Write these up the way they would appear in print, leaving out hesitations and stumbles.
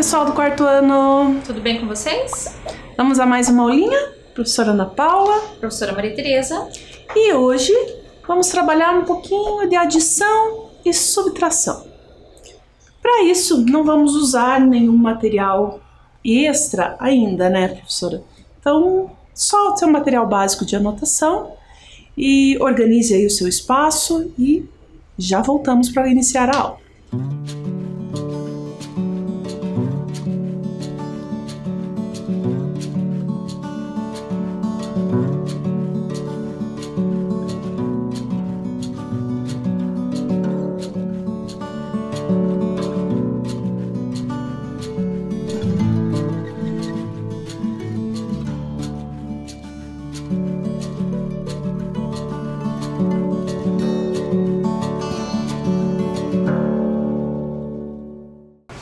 pessoal do quarto ano! Tudo bem com vocês? Vamos a mais uma aulinha? Professora Ana Paula. Professora Maria Tereza. E hoje vamos trabalhar um pouquinho de adição e subtração. Para isso, não vamos usar nenhum material extra ainda, né, professora? Então, só o seu material básico de anotação e organize aí o seu espaço e já voltamos para iniciar a aula.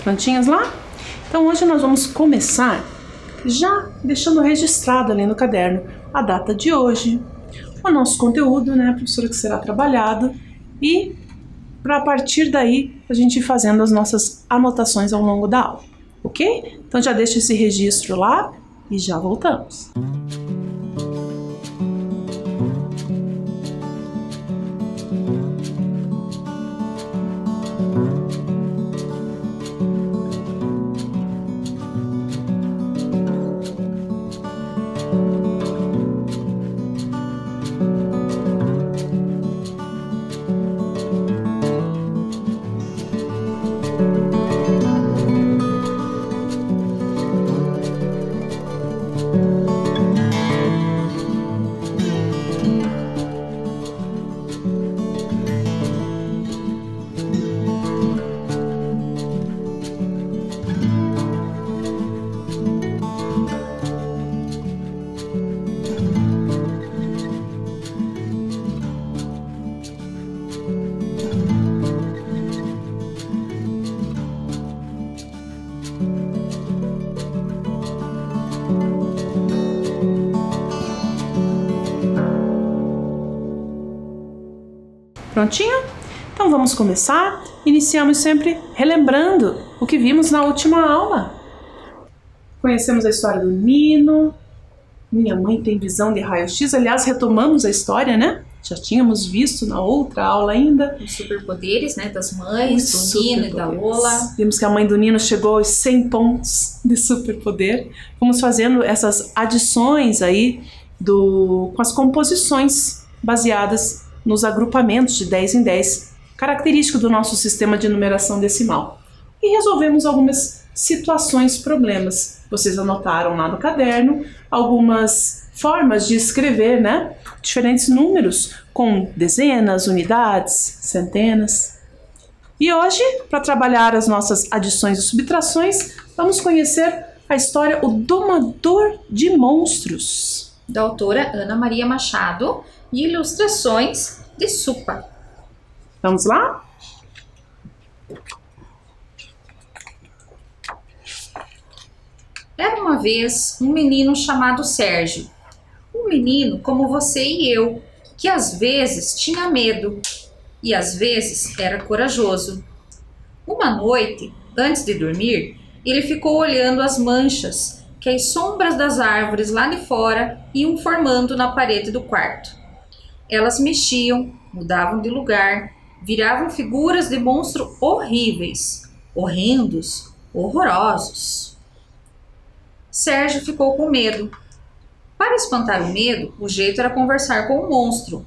Prontinhos lá? Então hoje nós vamos começar já deixando registrado ali no caderno a data de hoje, o nosso conteúdo, né, professora, que será trabalhado, e para a partir daí a gente ir fazendo as nossas anotações ao longo da aula, ok? Então já deixa esse registro lá e já voltamos. Prontinho? Então vamos começar. Iniciamos sempre relembrando o que vimos na última aula. Conhecemos a história do Nino. Minha mãe tem visão de raio-x. Aliás, retomamos a história, né? Já tínhamos visto na outra aula ainda. Os superpoderes, né? Das mães, do Nino e da Lola. Vimos que a mãe do Nino chegou aos 100 pontos de superpoder. Vamos fazendo essas adições aí com as composições baseadas nos agrupamentos de 10 em 10, característico do nosso sistema de numeração decimal. E resolvemos algumas situações, problemas. Vocês anotaram lá no caderno algumas formas de escrever, né? Diferentes números com dezenas, unidades, centenas. E hoje, para trabalhar as nossas adições e subtrações, vamos conhecer a história O Domador de Monstros, da autora Ana Maria Machado, e ilustrações de Supa. Vamos lá? Era uma vez um menino chamado Sérgio. Um menino como você e eu, que às vezes tinha medo e às vezes era corajoso. Uma noite, antes de dormir, ele ficou olhando as manchas que as sombras das árvores lá de fora iam formando na parede do quarto. Elas mexiam, mudavam de lugar, viravam figuras de monstro horríveis, horrendos, horrorosos. Sérgio ficou com medo. Para espantar o medo, o jeito era conversar com o monstro.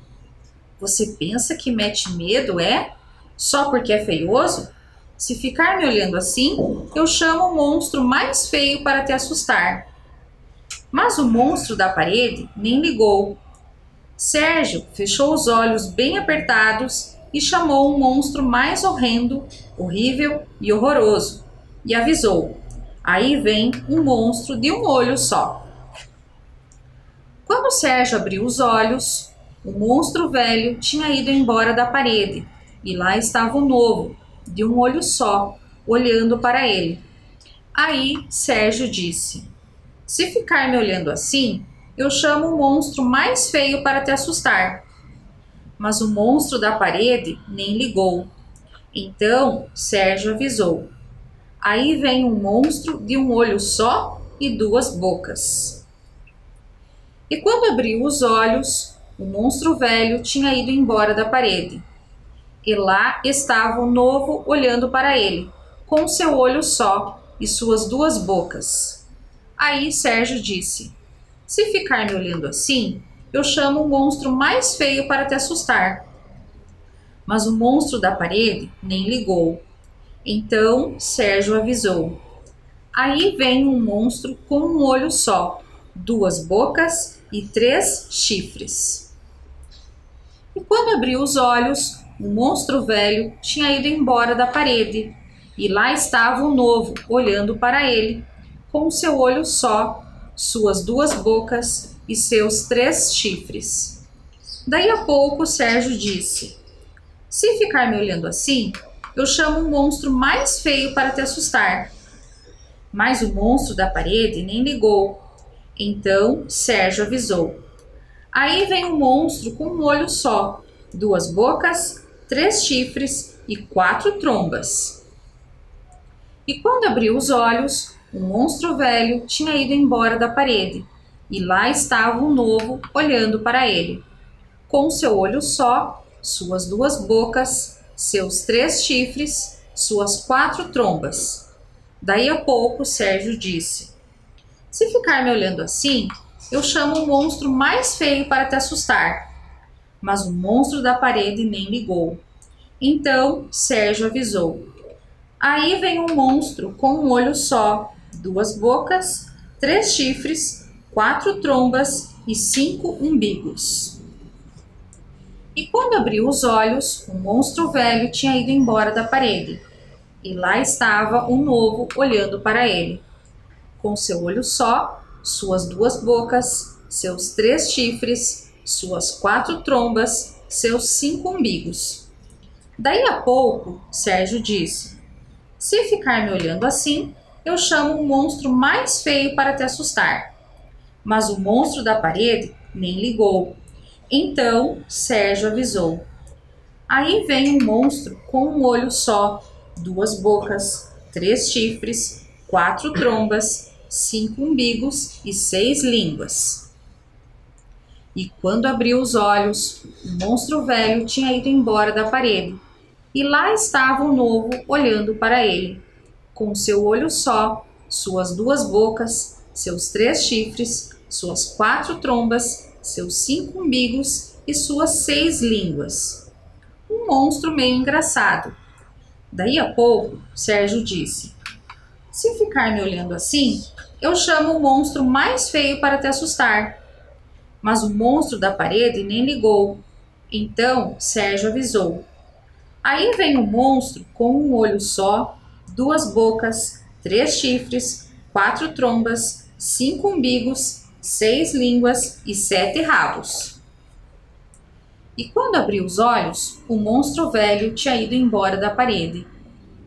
Você pensa que mete medo, é? Só porque é feioso? Se ficar me olhando assim, eu chamo o monstro mais feio para te assustar. Mas o monstro da parede nem ligou. Sérgio fechou os olhos bem apertados e chamou um monstro mais horrendo, horrível e horroroso, e avisou: aí vem um monstro de um olho só. Quando Sérgio abriu os olhos, o monstro velho tinha ido embora da parede, e lá estava o novo, de um olho só, olhando para ele. Aí Sérgio disse: se ficar me olhando assim, eu chamo o monstro mais feio para te assustar. Mas o monstro da parede nem ligou. Então Sérgio avisou: Aí vem um monstro de um olho só e duas bocas. E quando abriu os olhos, o monstro velho tinha ido embora da parede. E lá estava o novo olhando para ele, com seu olho só e suas duas bocas. Aí Sérgio disse: se ficar me olhando assim, eu chamo um monstro mais feio para te assustar. Mas o monstro da parede nem ligou. Então Sérgio avisou: aí vem um monstro com um olho só, duas bocas e 3 chifres. E quando abriu os olhos, o monstro velho tinha ido embora da parede, e lá estava o novo olhando para ele, com seu olho só, suas duas bocas e seus 3 chifres. Daí a pouco Sérgio disse: se ficar me olhando assim, eu chamo um monstro mais feio para te assustar. Mas o monstro da parede nem ligou. Então Sérgio avisou: aí vem um monstro com um olho só, duas bocas, 3 chifres e 4 trombas. E quando abriu os olhos, o monstro velho tinha ido embora da parede, e lá estava um novo olhando para ele, com seu olho só, suas duas bocas, seus 3 chifres, suas 4 trombas. Daí a pouco Sérgio disse: se ficar me olhando assim, eu chamo um monstro mais feio para te assustar. Mas o monstro da parede nem ligou. Então Sérgio avisou: aí vem um monstro com um olho só, duas bocas, 3 chifres, 4 trombas e 5 umbigos. E quando abriu os olhos, o monstro velho tinha ido embora da parede, e lá estava um novo olhando para ele, com seu olho só, suas duas bocas, seus 3 chifres, suas 4 trombas, seus 5 umbigos. Daí a pouco, Sérgio disse: se ficar me olhando assim, eu chamo um monstro mais feio para te assustar. Mas o monstro da parede nem ligou. Então Sérgio avisou: aí vem um monstro com um olho só, duas bocas, 3 chifres, 4 trombas, 5 umbigos e 6 línguas. E quando abriu os olhos, o monstro velho tinha ido embora da parede, e lá estava o novo olhando para ele, com seu olho só, suas duas bocas, seus 3 chifres, suas 4 trombas, seus 5 umbigos e suas 6 línguas. Um monstro meio engraçado. Daí a pouco, Sérgio disse: se ficar me olhando assim, eu chamo o monstro mais feio para te assustar. Mas o monstro da parede nem ligou. Então Sérgio avisou: aí vem um monstro com um olho só, duas bocas, 3 chifres, 4 trombas, 5 umbigos, 6 línguas e 7 rabos. E quando abriu os olhos, o monstro velho tinha ido embora da parede,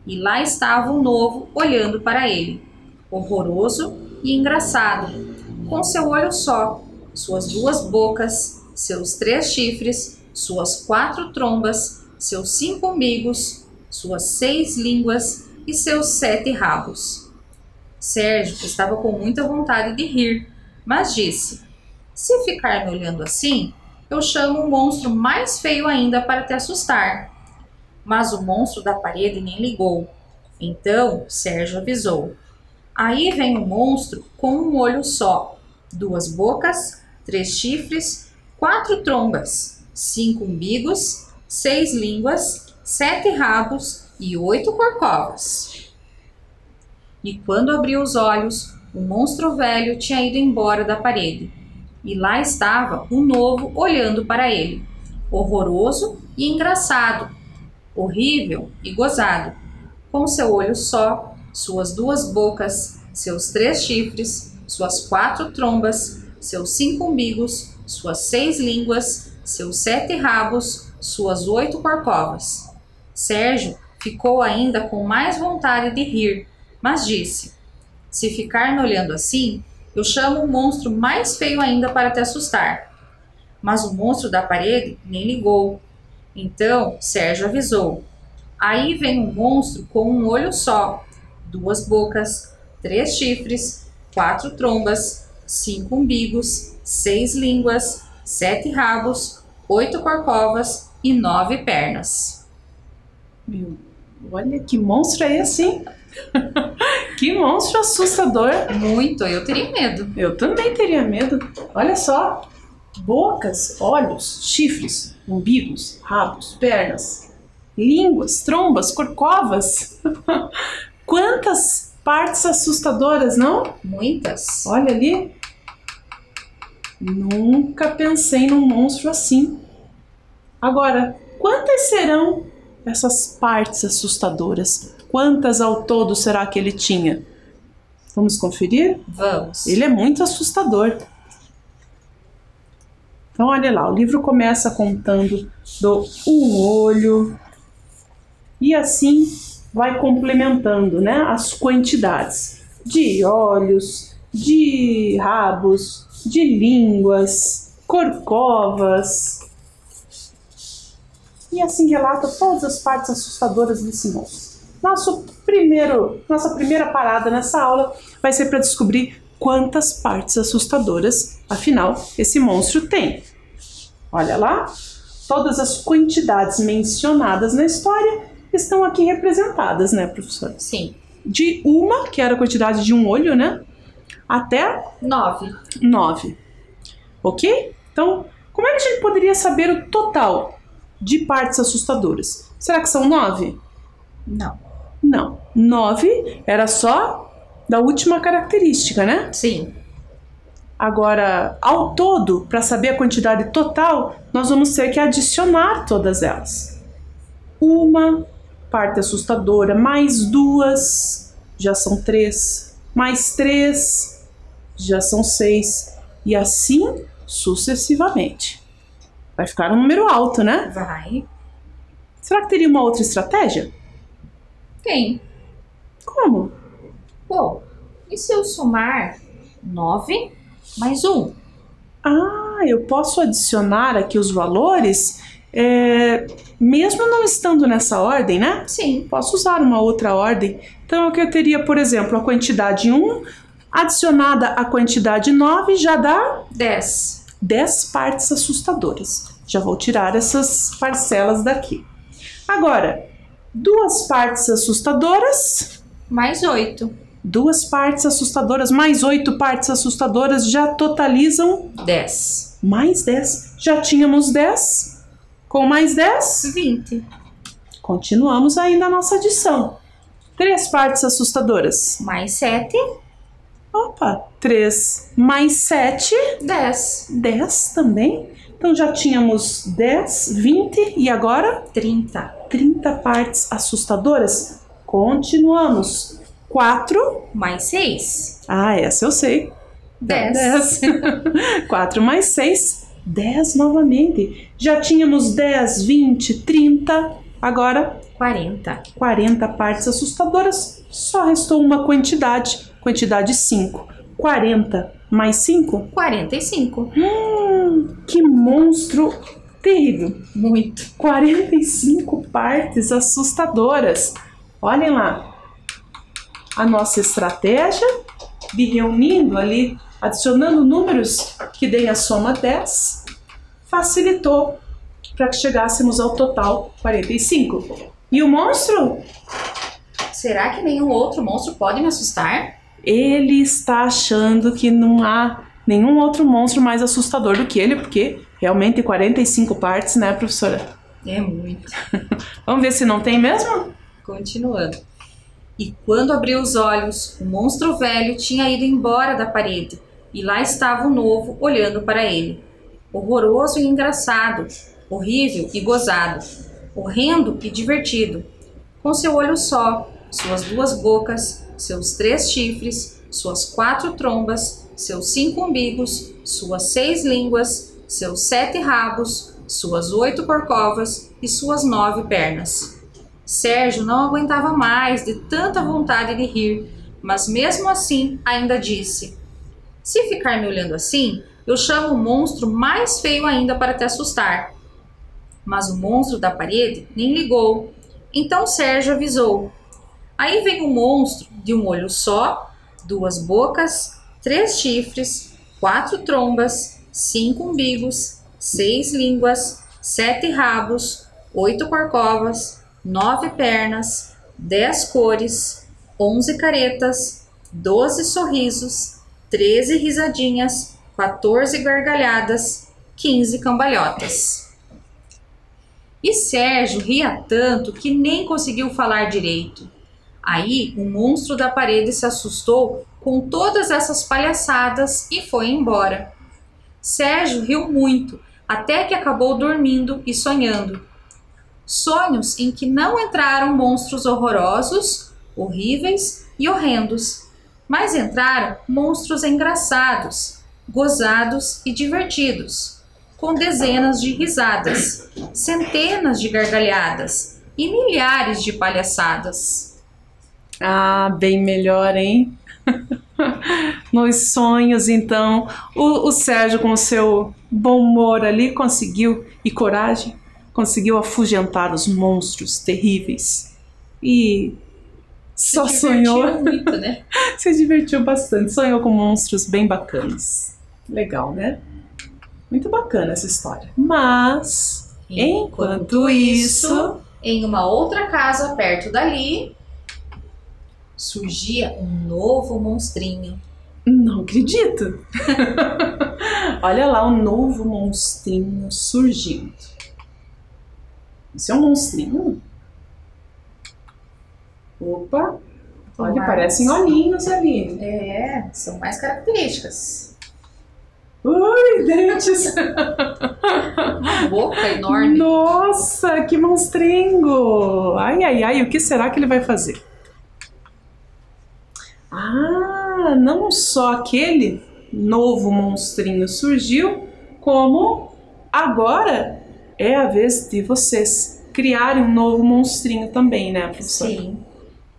e lá estava o novo olhando para ele, horroroso e engraçado, com seu olho só, suas duas bocas, seus 3 chifres, suas 4 trombas, seus 5 umbigos, suas 6 línguas e seus 7 rabos. Sérgio estava com muita vontade de rir, mas disse: se ficar me olhando assim, eu chamo um monstro mais feio ainda para te assustar. Mas o monstro da parede nem ligou. Então Sérgio avisou: aí vem um monstro com um olho só, duas bocas, 3 chifres, 4 trombas, 5 umbigos, 6 línguas, 7 rabos e 8 corcovas. E quando abriu os olhos, o monstro velho tinha ido embora da parede, e lá estava o novo olhando para ele, horroroso e engraçado, horrível e gozado, com seu olho só, suas duas bocas, seus 3 chifres, suas 4 trombas, seus 5 umbigos, suas 6 línguas, seus 7 rabos, suas 8 corcovas. Sérgio ficou ainda com mais vontade de rir, mas disse: se ficar me olhando assim, eu chamo um monstro mais feio ainda para te assustar. Mas o monstro da parede nem ligou. Então Sérgio avisou: aí vem um monstro com um olho só, 2 bocas, 3 chifres, 4 trombas, 5 umbigos, 6 línguas, 7 rabos, 8 corcovas e 9 pernas. Meu, olha que monstro é esse, hein? Que monstro assustador. Muito, eu teria medo. Eu também teria medo. Olha só. Bocas, olhos, chifres, umbigos, rabos, pernas, línguas, trombas, corcovas. Quantas partes assustadoras, não? Muitas. Olha ali. Nunca pensei num monstro assim. Agora, quantas serão essas partes assustadoras? Quantas ao todo será que ele tinha? Vamos conferir? Vamos. Ele é muito assustador. Então, olha lá, o livro começa contando do um olho e assim vai complementando, né, as quantidades de olhos, de rabos, de línguas, corcovas. E assim relata todas as partes assustadoras desse monstro. Nossa primeira parada nessa aula vai ser para descobrir quantas partes assustadoras, afinal, esse monstro tem. Olha lá, todas as quantidades mencionadas na história estão aqui representadas, né, professora? Sim. De uma, que era a quantidade de um olho, né, até 9. Ok? Então, como é que a gente poderia saber o total de partes assustadoras? Será que são 9? Não. Não. 9 era só da última característica, né? Sim. Agora, ao todo, para saber a quantidade total, nós vamos ter que adicionar todas elas. Uma parte assustadora, mais 2, já são 3. Mais 3, já são 6. E assim sucessivamente. Vai ficar um número alto, né? Vai. Será que teria uma outra estratégia? Tem. Como? Bom, e se eu somar 9 mais 1? Ah, eu posso adicionar aqui os valores, mesmo não estando nessa ordem, né? Sim. Posso usar uma outra ordem. Então, eu teria, por exemplo, a quantidade 1 adicionada à quantidade 9 já dá 10. 10 partes assustadoras. Já vou tirar essas parcelas daqui. Agora, 2 partes assustadoras. Mais 8. 2 partes assustadoras mais 8 partes assustadoras já totalizam 10. mais 10. Já tínhamos 10. Com mais 10, 20. continuamos ainda a nossa adição. 3 partes assustadoras. Mais 7. Opa, 3 mais 7. 10. 10 também. Então já tínhamos 10, 20 e agora 30. 30 partes assustadoras. Continuamos. 4 mais 6. Ah, essa eu sei. 10. 4 mais 6, 10 novamente. Já tínhamos 10, 20, 30, agora 40. 40 partes assustadoras. Só restou uma quantidade 5. 40 mais 5? 45. Que monstro terrível. Muito. 45 partes assustadoras. Olhem lá. A nossa estratégia de reunindo ali, adicionando números que deem a soma 10, facilitou para que chegássemos ao total 45. E o monstro? Será que nenhum outro monstro pode me assustar? Ele está achando que não há nenhum outro monstro mais assustador do que ele, porque realmente 45 partes, né, professora? É muito. Vamos ver se não tem mesmo? Continuando. E quando abriu os olhos, o monstro velho tinha ido embora da parede, e lá estava o novo olhando para ele. Horroroso e engraçado, horrível e gozado, horrendo e divertido. Com seu olho só, suas 2 bocas, seus 3 chifres, suas 4 trombas, seus 5 umbigos, suas 6 línguas, seus 7 rabos, suas 8 corcovas e suas 9 pernas. Sérgio não aguentava mais de tanta vontade de rir, mas mesmo assim ainda disse: se ficar me olhando assim, eu chamo o monstro mais feio ainda para te assustar. Mas o monstro da parede nem ligou. Então Sérgio avisou: Aí vem um monstro de um olho só, 2 bocas, 3 chifres, 4 trombas, 5 umbigos, 6 línguas, 7 rabos, 8 corcovas, 9 pernas, 10 cores, 11 caretas, 12 sorrisos, 13 risadinhas, 14 gargalhadas, 15 cambalhotas. E Sérgio ria tanto que nem conseguiu falar direito. Aí o monstro da parede se assustou com todas essas palhaçadas e foi embora. Sérgio riu muito, até que acabou dormindo e sonhando. Sonhos em que não entraram monstros horrorosos, horríveis e horrendos, mas entraram monstros engraçados, gozados e divertidos, com dezenas de risadas, centenas de gargalhadas e milhares de palhaçadas. Ah, bem melhor, hein? Nos sonhos, então, o Sérgio, com o seu bom humor ali, conseguiu, e coragem, conseguiu afugentar os monstros terríveis. E só sonhou. Muito, né? Se divertiu bastante, sonhou com monstros bem bacanas. Legal, né? Muito bacana essa história. Mas, enquanto isso, em uma outra casa perto dali, surgia um novo monstrinho. não acredito! Olha lá, um novo monstrinho surgindo. Isso é um monstrinho? Opa! Olha, parecem olhinhos ali. É, são mais características. Ui, dentes! Uma boca enorme. Nossa, que monstrengo! Ai, ai, ai, o que será que ele vai fazer? Ah, não só aquele novo monstrinho surgiu, como agora é a vez de vocês criarem um novo monstrinho também, né, professora? Sim.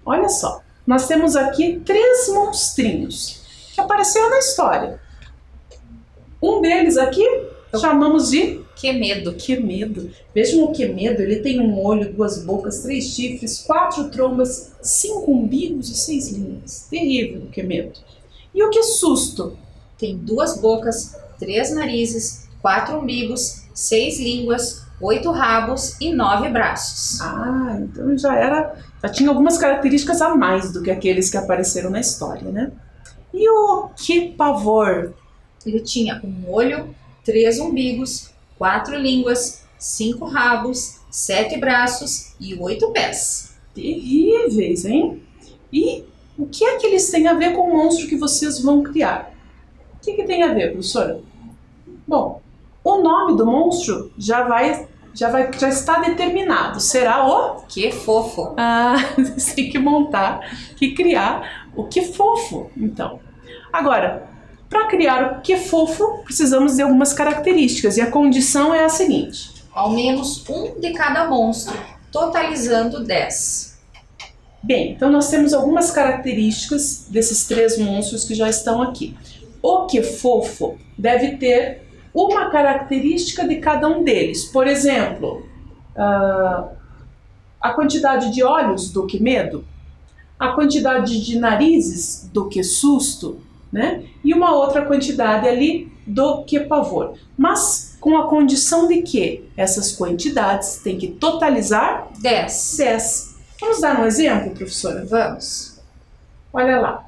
Olha só, nós temos aqui 3 monstrinhos que apareceram na história. Um deles aqui chamamos de Que medo. Quemedo. Vejam o Quemedo, ele tem um olho, 2 bocas, 3 chifres, 4 trombas, 5 umbigos e 6 línguas. Terrível o Quemedo. E o Que Susto? Tem 2 bocas, 3 narizes, 4 umbigos, 6 línguas, 8 rabos e 9 braços. Ah, então já tinha algumas características a mais do que aqueles que apareceram na história, né? E o Que Pavor? Ele tinha um olho, 3 umbigos, 4 línguas, 5 rabos, 7 braços e 8 pés. Terríveis, hein? E o que é que eles têm a ver com o monstro que vocês vão criar? O que tem a ver, professora? Bom, o nome do monstro já está determinado. Será o... Que fofo. Ah, você tem que montar, que criar o Que Fofo, então. Agora, para criar o Que Fofo, precisamos de algumas características, e a condição é a seguinte. Ao menos um de cada monstro, totalizando 10. Bem, então nós temos algumas características desses 3 monstros que já estão aqui. O Que Fofo deve ter uma característica de cada um deles. Por exemplo, a quantidade de olhos do Que Medo, a quantidade de narizes do Que Susto, né? E uma outra quantidade ali do Que Pavor. Mas com a condição de que essas quantidades têm que totalizar 10. Vamos dar um exemplo, professora? Vamos. Olha lá.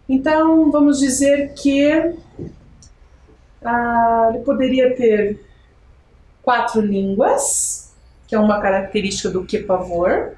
Então, vamos dizer que ele poderia ter 4 línguas, que é uma característica do Que Pavor,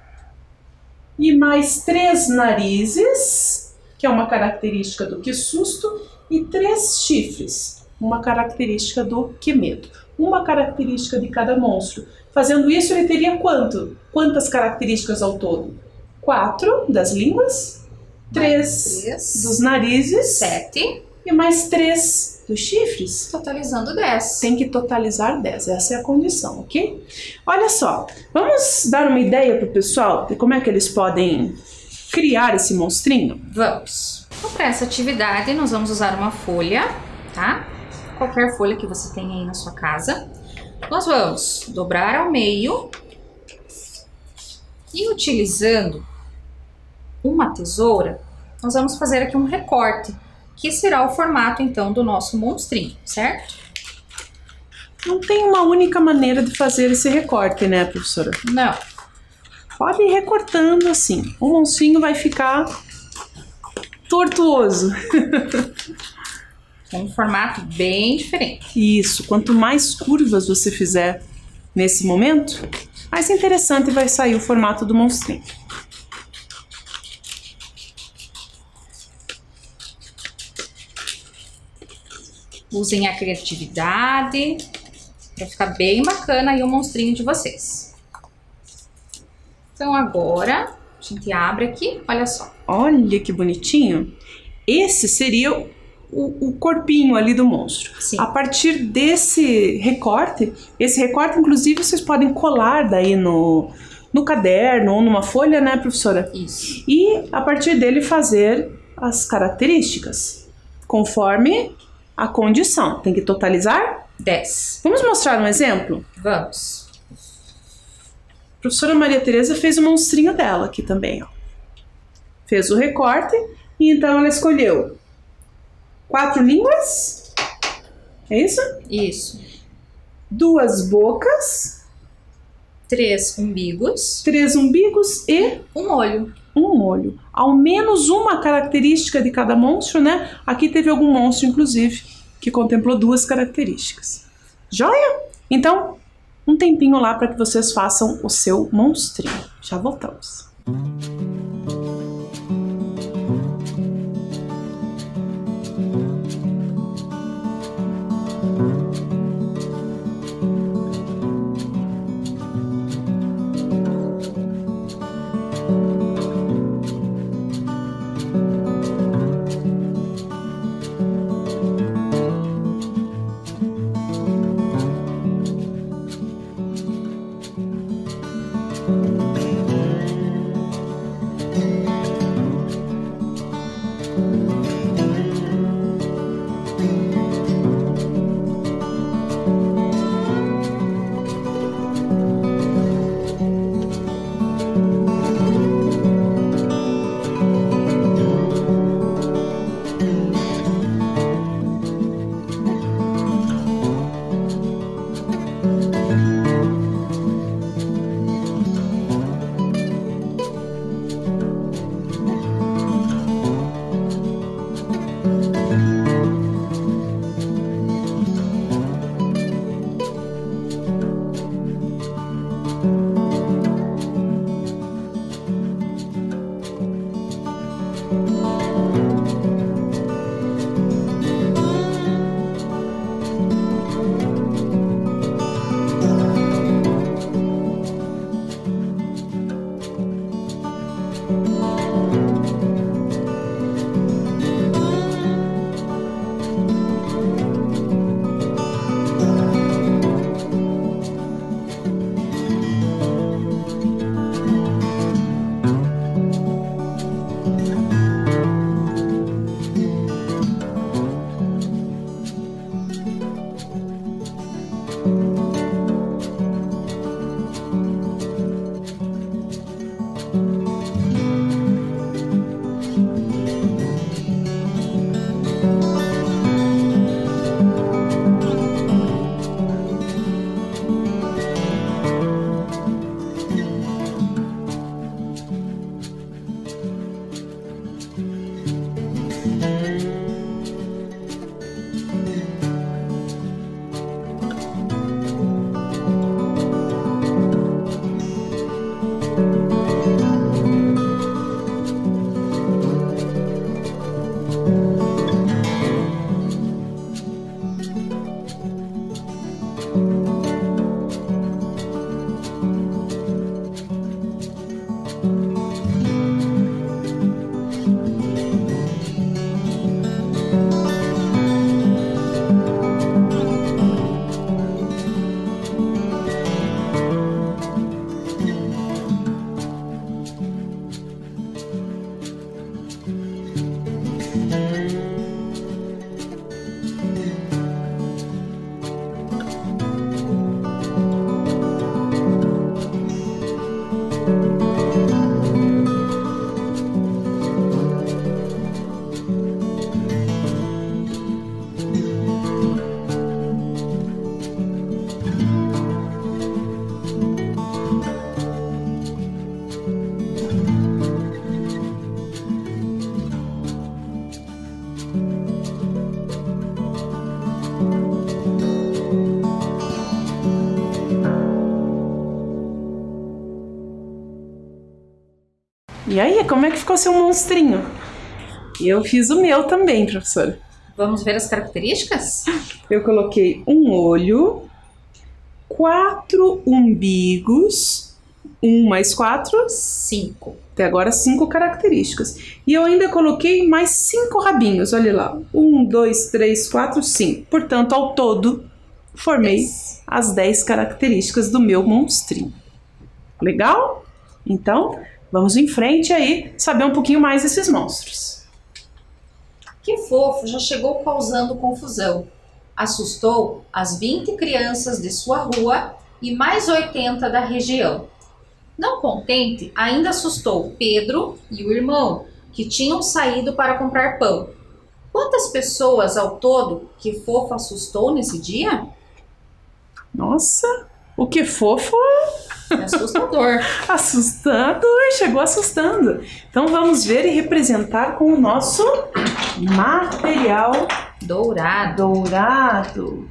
e mais 3 narizes, que é uma característica do Que Susto, e 3 chifres, uma característica do Que Medo. Uma característica de cada monstro. Fazendo isso, ele teria quantas características ao todo? 4 das línguas, 3 dos narizes, 7 e mais 3 dos chifres. Totalizando 10. Tem que totalizar 10, essa é a condição, ok? Olha só, vamos dar uma ideia para o pessoal de como é que eles podem criar esse monstrinho? Vamos. Então, para essa atividade, nós vamos usar uma folha, tá? Qualquer folha que você tenha aí na sua casa. Nós vamos dobrar ao meio e utilizando uma tesoura, nós vamos fazer aqui um recorte, que será o formato então do nosso monstrinho, certo? Não tem uma única maneira de fazer esse recorte, né, professora? Não. Pode ir recortando assim. O monstrinho vai ficar tortuoso. É um formato bem diferente. Isso. Quanto mais curvas você fizer nesse momento, mais interessante vai sair o formato do monstrinho. Usem a criatividade para ficar bem bacana aí o monstrinho de vocês. Então agora a gente abre aqui, olha só. Olha que bonitinho. Esse seria o corpinho ali do monstro. Sim. A partir desse recorte, esse recorte inclusive vocês podem colar daí no caderno ou numa folha, né, professora? Isso. E a partir dele fazer as características, conforme a condição. Tem que totalizar 10. Vamos mostrar um exemplo? Vamos. A professora Maria Tereza fez o monstrinho dela aqui também, ó. Fez o recorte e então ela escolheu 4 línguas, é isso? Isso. 2 bocas, 3 umbigos, 3 umbigos e um olho. um olho. Ao menos uma característica de cada monstro, né? Aqui teve algum monstro, inclusive, que contemplou 2 características. Joia? Então, um tempinho lá para que vocês façam o seu monstrinho. Já voltamos. E aí, como é que ficou seu monstrinho? Eu fiz o meu também, professora. Vamos ver as características? Eu coloquei um olho, 4 umbigos, 1 mais 4, 5. até agora 5 características. E eu ainda coloquei mais 5 rabinhos, olha lá. 1, 2, 3, 4, 5. Portanto, ao todo, formei as 10 características do meu monstrinho. Legal? Então, vamos em frente aí, saber um pouquinho mais desses monstros. Que Fofo já chegou causando confusão. Assustou as 20 crianças de sua rua e mais 80 da região. Não contente, ainda assustou Pedro e o irmão, que tinham saído para comprar pão. Quantas pessoas ao todo Que Fofo assustou nesse dia? Nossa, o Que Fofo! Assustador. Assustador, chegou assustando. Então vamos ver e representar com o nosso material dourado.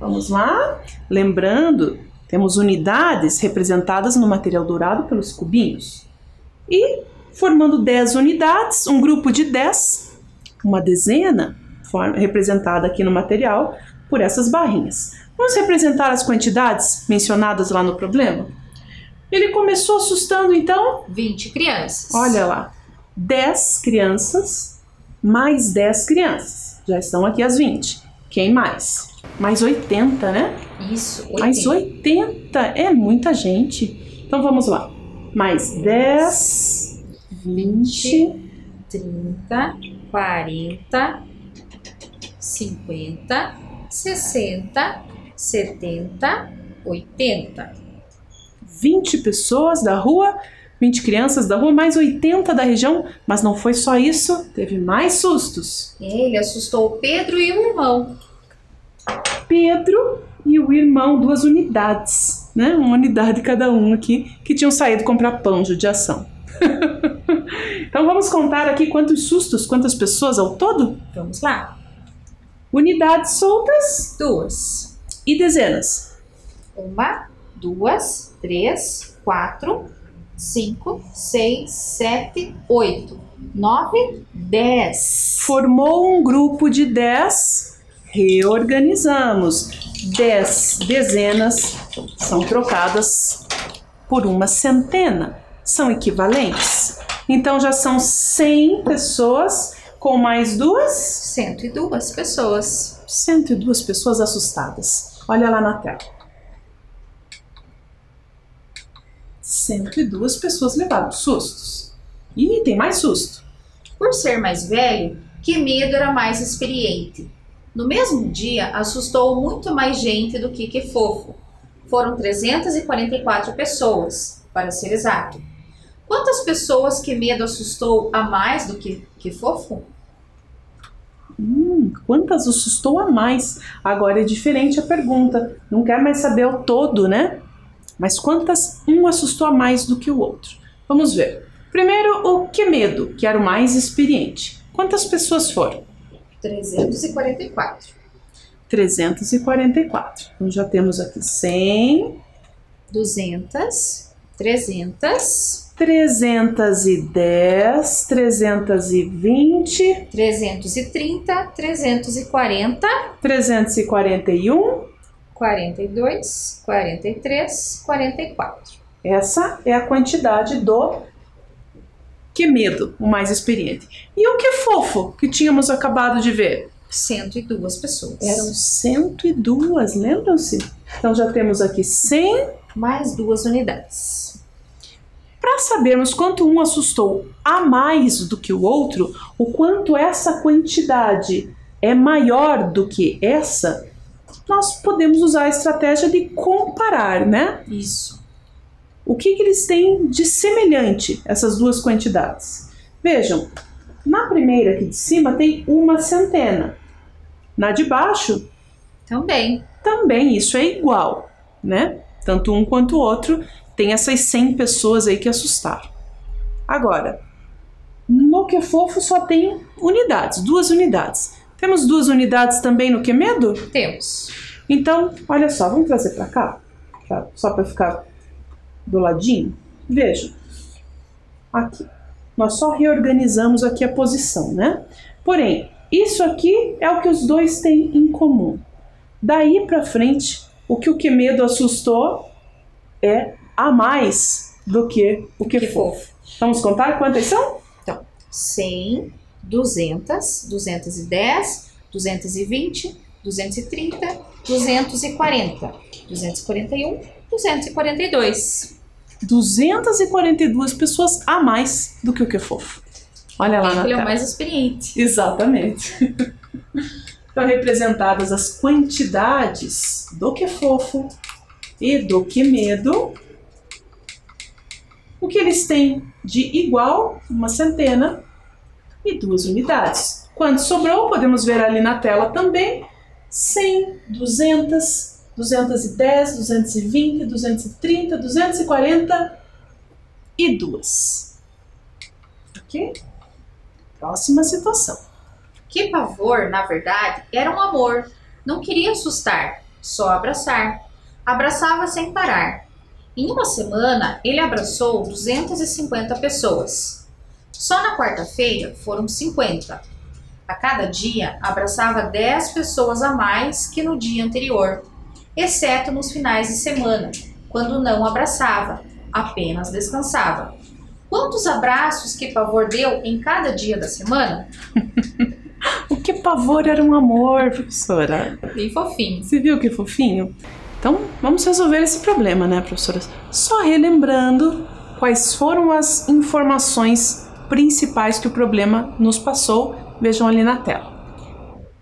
Vamos lá? Lembrando, temos unidades representadas no material dourado pelos cubinhos. E formando 10 unidades, um grupo de 10, uma dezena representada aqui no material por essas barrinhas. Vamos representar as quantidades mencionadas lá no problema? Ele começou assustando, então? 20 crianças. Olha lá, 10 crianças, mais 10 crianças. Já estão aqui as 20. Quem mais? Mais 80, né? Isso, 80. Mais 80, é muita gente. Então vamos lá. Mais 10, 20, 30, 40, 50, 60, 70, 80. 20 pessoas da rua, 20 crianças da rua, mais 80 da região, mas não foi só isso, teve mais sustos. Ele assustou o Pedro e o irmão. Pedro e o irmão, 2 unidades, né? Uma unidade cada um aqui, que tinham saído comprar pão, judiação. Então vamos contar aqui quantos sustos, quantas pessoas ao todo? Vamos lá. Unidades soltas. 2. E dezenas. 1, 2, 3, 4, 5, 6, 7, 8, 9, 10. Formou um grupo de 10, reorganizamos. 10 dezenas são trocadas por uma centena, são equivalentes. Então já são 100 pessoas com mais 102 pessoas. 102 pessoas assustadas. Olha lá na tela. 102 pessoas levaram sustos. E tem mais susto. Por ser mais velho, Que Medo era mais experiente. No mesmo dia, assustou muito mais gente do que Fofo. Foram 344 pessoas, para ser exato. Quantas pessoas Que Medo assustou a mais do que Fofo? Quantas assustou a mais? Agora é diferente a pergunta. Não quer mais saber o todo, né? Mas quantas um assustou a mais do que o outro? Vamos ver. Primeiro, o Que Medo, que era o mais experiente. Quantas pessoas foram? 344. 344. Então já temos aqui 100, 200, 300, 310, 320, 330, 340, 341, 42, 43, 44. Essa é a quantidade do Que Medo, o mais experiente. E o Que Fofo, que tínhamos acabado de ver? 102 pessoas. Eram 102, lembram-se? Então já temos aqui 100 mais 2 unidades. Para sabermos quanto um assustou a mais do que o outro, o quanto essa quantidade é maior do que essa, nós podemos usar a estratégia de comparar, né? Isso. O que eles têm de semelhante, essas duas quantidades? Vejam, na primeira aqui de cima tem uma centena. Na de baixo, também isso é igual, né? Tanto um quanto o outro tem essas 100 pessoas aí que assustaram. Agora, no Que Fofo só tem unidades, 2 unidades. Temos 2 unidades também no Que Medo? Temos. Então, olha só, vamos trazer para cá, só para ficar do ladinho. Vejam, aqui. Nós só reorganizamos aqui a posição, né? Porém, isso aqui é o que os dois têm em comum. Daí para frente, o que medo assustou é a mais do que o que fofo. Vamos contar quantas são? Então, 100, 200, 210, 220, 230, 240, 241, 242. 242 pessoas a mais do que o que fofo. Olha lá na tela. Ele é o mais experiente. Exatamente. Estão representadas as quantidades do que fofo e do que medo. O que eles têm de igual, uma centena e 2 unidades. Quanto sobrou, podemos ver ali na tela também. 100, 200, 210, 220, 230, 242. Ok? Próxima situação. Que pavor, na verdade, era um amor. Não queria assustar, só abraçar. Abraçava sem parar. Em uma semana, ele abraçou 250 pessoas. Só na quarta-feira foram 50. A cada dia, abraçava 10 pessoas a mais que no dia anterior, exceto nos finais de semana, quando não abraçava, apenas descansava. Quantos abraços que pavor deu em cada dia da semana? O que pavor era um amor, professora. Bem fofinho. Você viu que fofinho? Então, vamos resolver esse problema, né, professora? Só relembrando quais foram as informações principais que o problema nos passou. Vejam ali na tela.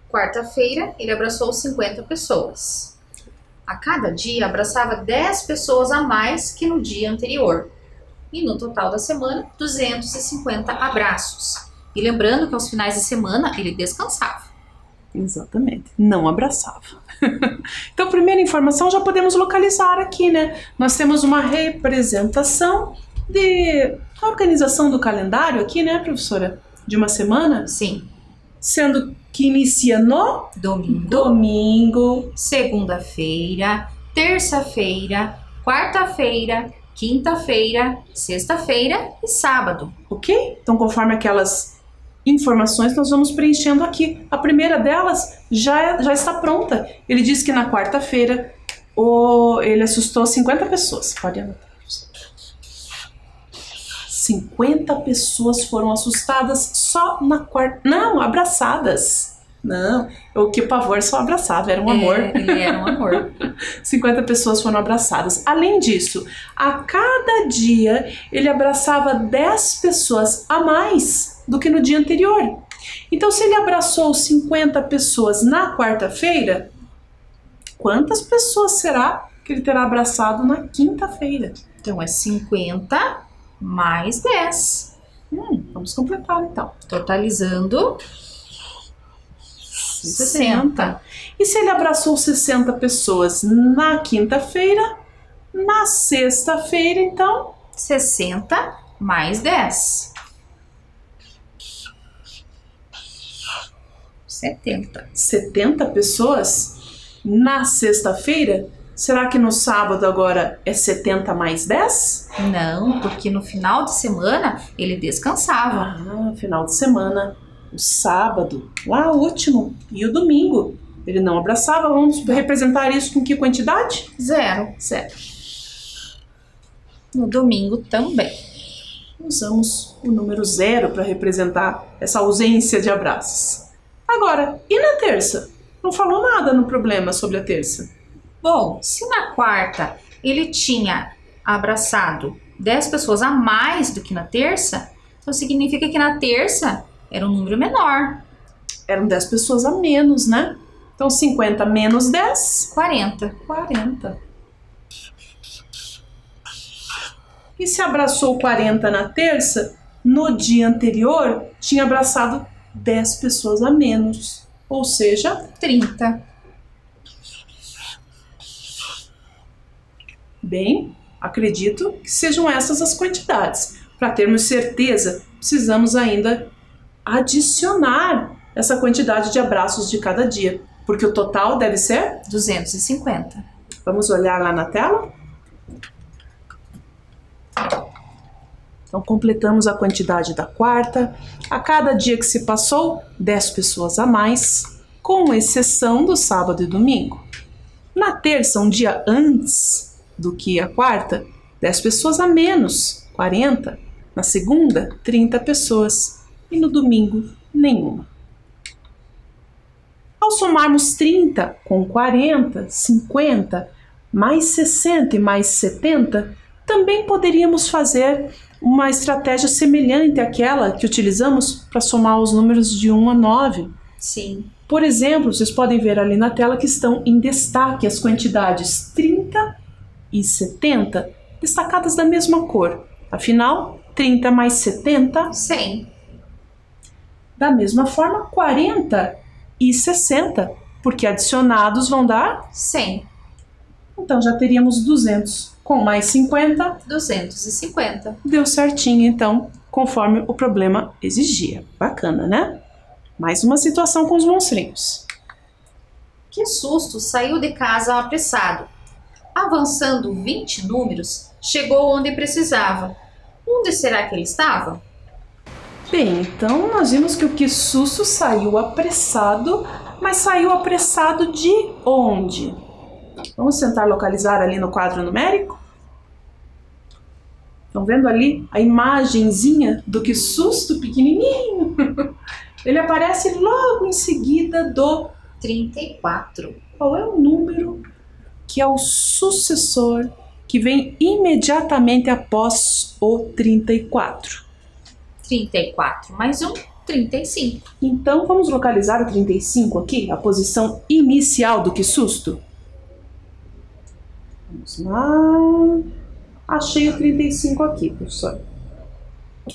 Quarta-feira, ele abraçou 50 pessoas. A cada dia, abraçava 10 pessoas a mais que no dia anterior. E no total da semana, 250 abraços. E lembrando que aos finais de semana, ele descansava. Exatamente, não abraçava. Então, primeira informação já podemos localizar aqui, né? Nós temos uma representação da organização do calendário aqui, né, professora? De uma semana? Sim. Sendo que inicia no domingo, segunda-feira, terça-feira, quarta-feira, quinta-feira, sexta-feira e sábado. Ok? Então, conforme aquelas informações, nós vamos preenchendo aqui. A primeira delas já está pronta. Ele diz que na quarta-feira ele assustou 50 pessoas. Pode anotar. 50 pessoas foram assustadas só na quarta... Não, abraçadas. Não, o que pavor só abraçava, era um amor. Ele era um amor. 50 pessoas foram abraçadas. Além disso, a cada dia ele abraçava 10 pessoas a mais do que no dia anterior. Então, se ele abraçou 50 pessoas na quarta-feira, quantas pessoas será que ele terá abraçado na quinta-feira? Então, é 50 mais 10. Vamos completar, então. Totalizando 60. E se ele abraçou 60 pessoas na quinta-feira, na sexta-feira, então? 60 mais 10. 70. 70 pessoas na sexta-feira? Será que no sábado agora é 70 mais 10? Não, porque no final de semana ele descansava. Final de semana, o sábado, lá o último, e o domingo. Ele não abraçava. Vamos representar isso com que quantidade? 0. No domingo também. Usamos o número 0 para representar essa ausência de abraços. Agora, e na terça? Não falou nada no problema sobre a terça. Bom, se na quarta ele tinha abraçado 10 pessoas a mais do que na terça, então significa que na terça era um número menor. Eram 10 pessoas a menos, né? Então 50 menos 10? 40. E se abraçou 40 na terça, no dia anterior tinha abraçado 10 pessoas a menos, ou seja, 30. Bem, acredito que sejam essas as quantidades. Para termos certeza, precisamos ainda adicionar essa quantidade de abraços de cada dia, porque o total deve ser 250. Vamos olhar lá na tela? Então, completamos a quantidade da quarta. A cada dia que se passou, 10 pessoas a mais, com exceção do sábado e domingo. Na terça, um dia antes do que a quarta, 10 pessoas a menos, 40. Na segunda, 30 pessoas. E no domingo, nenhuma. Ao somarmos 30 com 40, 50, mais 60 e mais 70, também poderíamos fazer uma estratégia semelhante àquela que utilizamos para somar os números de 1 a 9. Sim. Por exemplo, vocês podem ver ali na tela que estão em destaque as quantidades 30 e 70, destacadas da mesma cor. Afinal, 30 mais 70, 100. Da mesma forma, 40 e 60, porque adicionados vão dar 100. Então já teríamos 200. Com mais 50, 250. Deu certinho, então, conforme o problema exigia. Bacana, né? Mais uma situação com os monstrinhos. Que susto, saiu de casa apressado. Avançando 20 números, chegou onde precisava. Onde será que ele estava? Bem, então nós vimos que o que susto saiu apressado, mas saiu apressado de onde? Vamos tentar localizar ali no quadro numérico? Estão vendo ali a imagenzinha do que susto pequenininho? Ele aparece logo em seguida do 34. Qual é o número que é o sucessor que vem imediatamente após o 34? 34 mais 1, 35. Então vamos localizar o 35 aqui, a posição inicial do que susto? Vamos lá. Achei o 35 aqui, professor.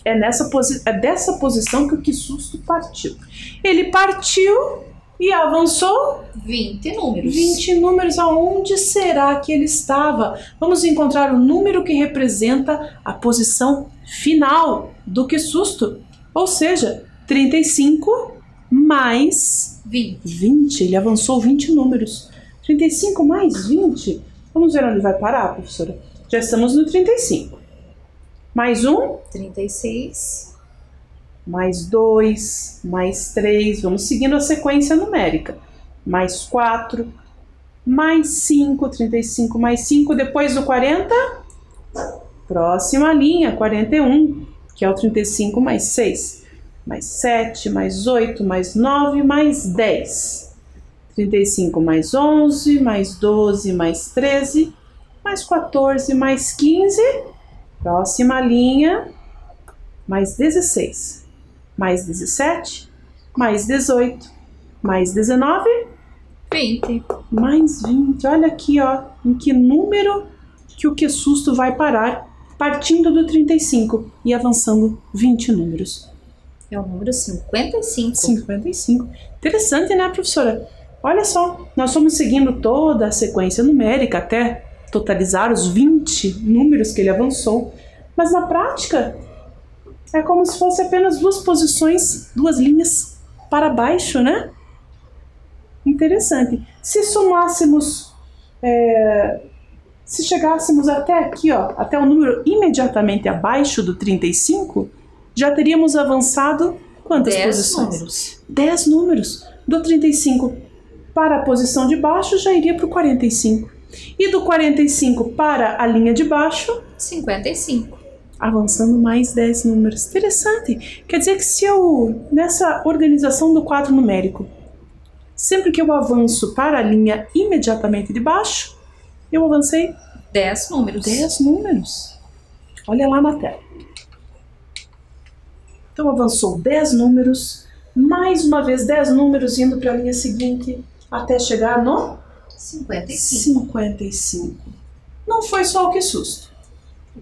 É dessa posição que o que susto partiu. Ele partiu e avançou 20 números. 20 números. Aonde será que ele estava? Vamos encontrar o número que representa a posição final do que susto. Ou seja, 35 mais 20. Ele avançou 20 números. 35 mais 20. Vamos ver onde vai parar, professora? Já estamos no 35. Mais 1. 36. Mais 2. Mais 3. Vamos seguindo a sequência numérica. Mais 4. Mais 5. 35 mais 5. Depois do 40. Próxima linha, 41. Que é o 35 mais 6. Mais 7. Mais 8. Mais 9. Mais 10. 35 mais 11. Mais 12. Mais 13. Mais 14, mais 15, próxima linha, mais 16, mais 17, mais 18, mais 19, 20. Mais 20. Olha aqui, ó, em que número que o que susto vai parar, partindo do 35 e avançando 20 números. É o número 55. 55. Interessante, né, professora? Olha só, nós fomos seguindo toda a sequência numérica até totalizar os 20 números que ele avançou, mas na prática é como se fosse apenas duas posições, duas linhas para baixo, né? Interessante. Se somássemos, se chegássemos até aqui, ó, até o número imediatamente abaixo do 35, já teríamos avançado quantas 10 posições? números. 10 números. Do 35 para a posição de baixo já iria para o 45. E do 45 para a linha de baixo, 55. Avançando mais 10 números. Interessante. Quer dizer que se eu, nessa organização do quadro numérico, sempre que eu avanço para a linha imediatamente de baixo, eu avancei 10 números. 10 números. Olha lá na tela. Então avançou 10 números, mais uma vez 10 números indo para a linha seguinte, até chegar no 55. Não foi só o que susto.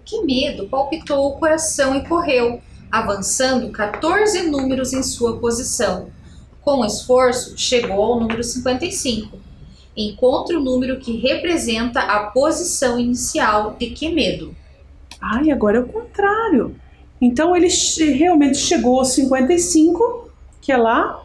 Que medo palpitou o coração e correu, avançando 14 números em sua posição. Com esforço, chegou ao número 55. Encontre o número que representa a posição inicial de que medo. Ai, agora é o contrário. Então ele realmente chegou aos 55, que é lá.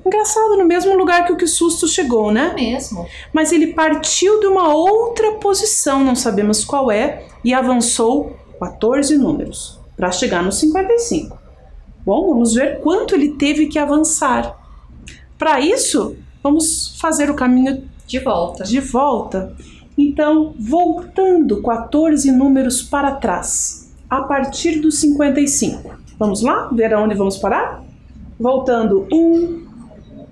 Engraçado, no mesmo lugar que o que susto chegou, né? Mesmo. Mas ele partiu de uma outra posição, não sabemos qual é, e avançou 14 números. para chegar no 55. Bom, vamos ver quanto ele teve que avançar. Para isso, vamos fazer o caminho De volta. de volta. Então, voltando 14 números para trás, a partir do 55. Vamos lá? Ver aonde vamos parar? Voltando 1,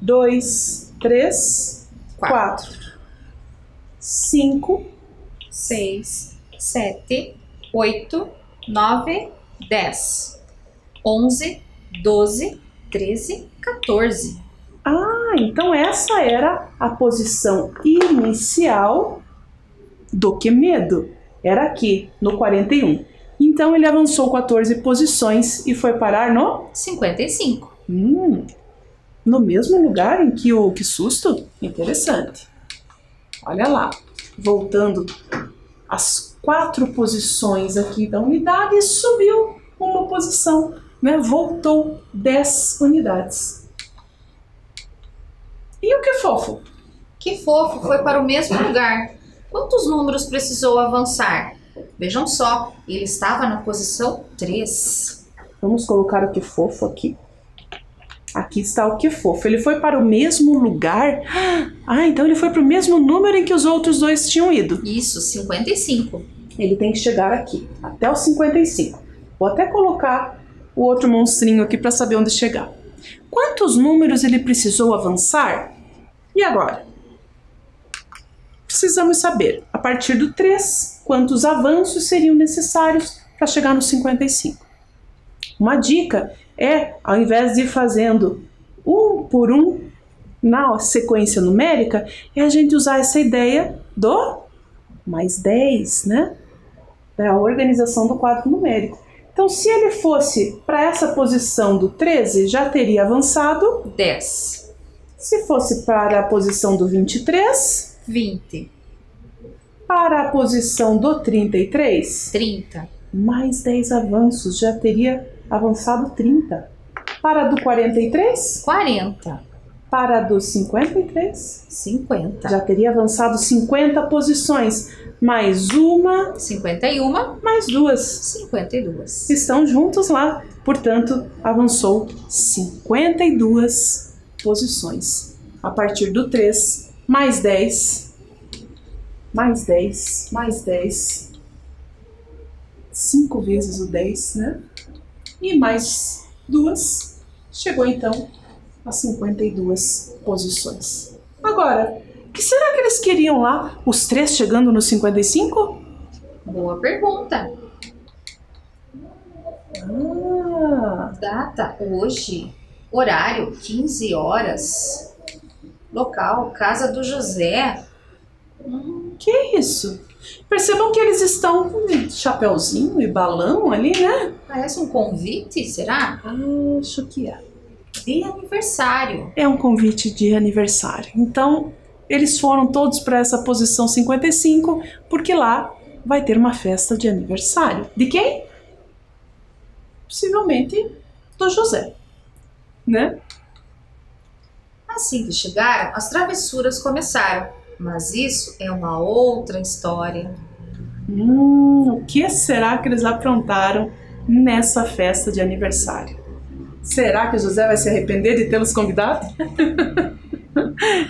2, 3, 4, 5, 6, 7, 8, 9, 10, 11, 12, 13, 14. Ah, então essa era a posição inicial do Quemedo. Era aqui, no 41. Então ele avançou 14 posições e foi parar no 55. No mesmo lugar em que o Que Susto? Interessante. Olha lá, voltando as 4 posições aqui da unidade, subiu uma posição, né? Voltou 10 unidades. E o Que Fofo? Que Fofo foi para o mesmo lugar. Quantos números precisou avançar? Vejam só, ele estava na posição 3. Vamos colocar o Que Fofo aqui. Aqui está o Que Fofo. Ele foi para o mesmo lugar? Ah, então ele foi para o mesmo número em que os outros dois tinham ido. Isso, 55. Ele tem que chegar aqui, até o 55. Vou até colocar o outro monstrinho aqui para saber onde chegar. Quantos números ele precisou avançar? E agora? Precisamos saber, a partir do 3, quantos avanços seriam necessários para chegar no 55. Uma dica é, ao invés de ir fazendo um por um na sequência numérica, é a gente usar essa ideia do mais 10, né? É a organização do quadro numérico. Então, se ele fosse para essa posição do 13, já teria avançado 10. Se fosse para a posição do 23, 20. para a posição do 33, 30. mais 10 avanços, já teria avançado 30. Para a do 43, 40. para a do 53, 50. já teria avançado 50 posições. Mais uma, 51. mais duas. 52. Estão juntos lá, portanto, avançou 52 posições. A partir do 3, mais 10, mais 10, mais 10, 5 vezes o 10, né? E mais duas, chegou então a 52 posições. Agora, o que será que eles queriam lá, os 3 chegando no 55? Boa pergunta. Data hoje, horário 15 horas, local Casa do José. Que isso? Percebam que eles estão com chapeuzinho e balão ali, né? Parece um convite, será? Acho que é. De aniversário. É um convite de aniversário. Então, eles foram todos para essa posição 55, porque lá vai ter uma festa de aniversário. De quem? Possivelmente do José, né? Assim que chegaram, as travessuras começaram. Mas isso é uma outra história. O que será que eles aprontaram nessa festa de aniversário? Será que o José vai se arrepender de tê-los convidado?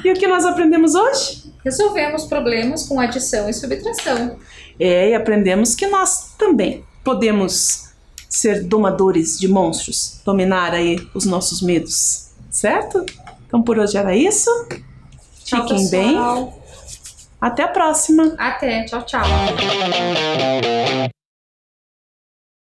E o que nós aprendemos hoje? Resolvemos problemas com adição e subtração. E aprendemos que nós também podemos ser domadores de monstros, dominar aí os nossos medos, certo? Então por hoje era isso. Tchau, Fiquem pessoal. bem. Até a próxima. Até. Tchau, tchau.